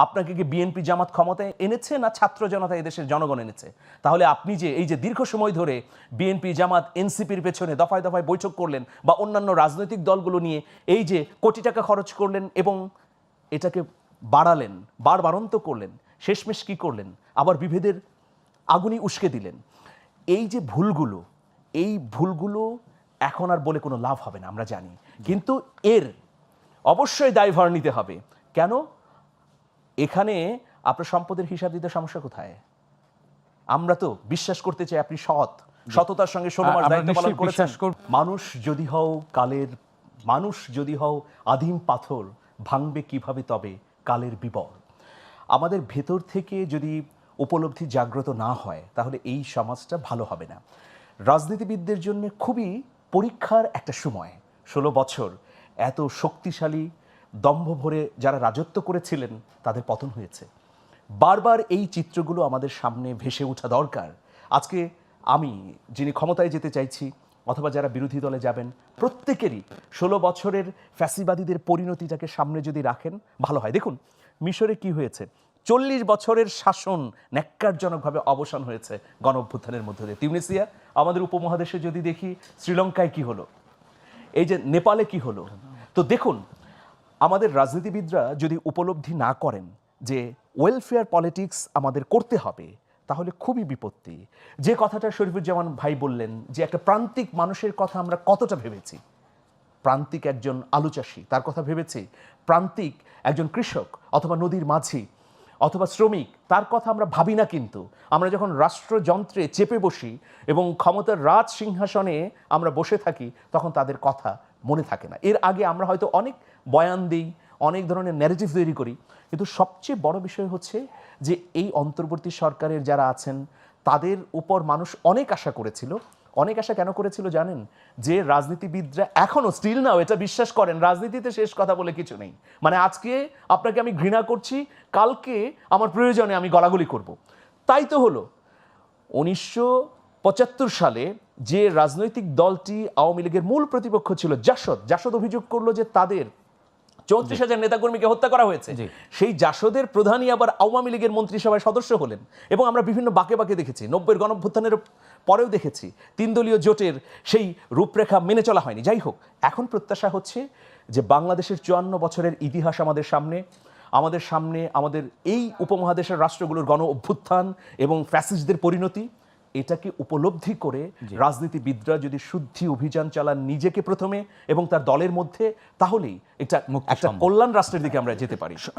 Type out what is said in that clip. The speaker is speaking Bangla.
আপনাকে কি বিএনপি জামাত ক্ষমতায় এনেছে না ছাত্র জনতা এদেশের জনগণ এনেছে? তাহলে আপনি যে এই যে দীর্ঘ সময় ধরে বিএনপি জামাত এনসিপির পেছনে দফায় দফায় বৈঠক করলেন বা অন্যান্য রাজনৈতিক দলগুলো নিয়ে এই যে কোটি টাকা খরচ করলেন এবং এটাকে বাড়ালেন, বাড়ন্ত করলেন, শেষমেশ কি করলেন? আবার বিভেদের আগুনই উস্কে দিলেন। এই যে ভুলগুলো, এই ভুলগুলো এখন আর বলে কোনো লাভ হবে না, আমরা জানি। কিন্তু এর অবশ্যই দায়ভার নিতে হবে। কেন? এখানে আপনার সম্পদের হিসাব দিতে সমস্যা কোথায়? আমরা তো বিশ্বাস করতে চাই আপনি সততার সঙ্গে 16 মাস দায়িত্ব পালন করেছেন। মানুষ যদি হও আদিম পাথর, ভাঙবে কিভাবে তবে কালের বিবর। আমাদের ভেতর থেকে যদি উপলব্ধি জাগ্রত না হয় তাহলে এই সমাজটা ভালো হবে না। রাজনীতিবিদদের জন্য খুবই পরীক্ষার একটা সময়। 16 বছর এত শক্তিশালী দম্ভ ভরে যারা রাজত্ব করেছিলেন তাদের পতন হয়েছে। বারবার এই চিত্রগুলো আমাদের সামনে ভেসে ওঠা দরকার। আজকে আমি যিনি ক্ষমতায় যেতে চাইছি অথবা যারা বিরোধী দলে যাবেন, প্রত্যেকেরই 16 বছরের ফ্যাসিবাদীদের পরিণতিটাকে সামনে যদি রাখেন ভালো হয়। দেখুন মিশরে কি হয়েছে, 40 বছরের শাসন ন্যাক্কারজনকভাবে অবসান হয়েছে গণ অভ্যুত্থানের মধ্য দিয়ে। তিউনিসিয়া, আমাদের উপমহাদেশে যদি দেখি শ্রীলঙ্কায় কি হলো, এই যে নেপালে কি হলো। তো দেখুন আমাদের রাজনীতিবিদরা যদি উপলব্ধি না করেন যে ওয়েলফেয়ার পলিটিক্স আমাদের করতে হবে তাহলে খুবই বিপত্তি। যে কথাটা শরীফুজ্জামান ভাই বললেন যে একটা প্রান্তিক মানুষের কথা আমরা কতটা ভেবেছি, প্রান্তিক একজন আলু চাষি তার কথা ভেবেছি, প্রান্তিক একজন কৃষক অথবা নদীর মাঝি অথবা শ্রমিক তার কথা আমরা ভাবি না। কিন্তু আমরা যখন রাষ্ট্রযন্ত্রে চেপে বসি এবং ক্ষমতার রাজ সিংহাসনে আমরা বসে থাকি তখন তাদের কথা মনে থাকে না। এর আগে আমরা হয়তো অনেক বয়ান দিই, অনেক ধরনের ন্যারেটিভ তৈরি করি, কিন্তু সবচেয়ে বড় বিষয় হচ্ছে যে এই অন্তর্বর্তী সরকারের যারা আছেন তাদের উপর মানুষ অনেক আশা করেছিল। অনেক আশা কেন করেছিল জানেন? যে রাজনীতিবিদরা এখনো স্টিল নাও এটা বিশ্বাস করেন রাজনীতিতে শেষ কথা বলে কিছু নেই। মানে আজকে আপনাকে আমি ঘৃণা করছি, কালকে আমার প্রয়োজনে আমি গলাগলি করব। তাই তো হলো 1975 সালে যে রাজনৈতিক দলটি আওয়ামী লীগের মূল প্রতিপক্ষ ছিল জাসদ অভিযোগ করলো যে তাদের 34,000 নেতাকর্মীকে হত্যা করা হয়েছে। সেই জাসদের প্রধানই আবার আওয়ামী লীগের মন্ত্রিসভার সদস্য হলেন। এবং আমরা বিভিন্ন বাঁকে বাঁকে দেখেছি, 90-এর গণঅভ্যুত্থানের পরেও দেখেছি 3 দলীয় জোটের সেই রূপরেখা মেনে চলা হয়নি। যাই হোক, এখন প্রত্যাশা হচ্ছে যে বাংলাদেশের 54 বছরের ইতিহাস আমাদের সামনে আমাদের এই উপমহাদেশের রাষ্ট্রগুলোর গণ অভ্যুত্থান এবং ফ্যাসিস্টদের পরিণতি, এটাকে উপলব্ধি করে রাজনীতিবিদরা যদি শুদ্ধি অভিযান চালান নিজেকে প্রথমে এবং তার দলের মধ্যে, তাহলেই একটা কল্যাণ রাষ্ট্রের দিকে আমরা যেতে পারি।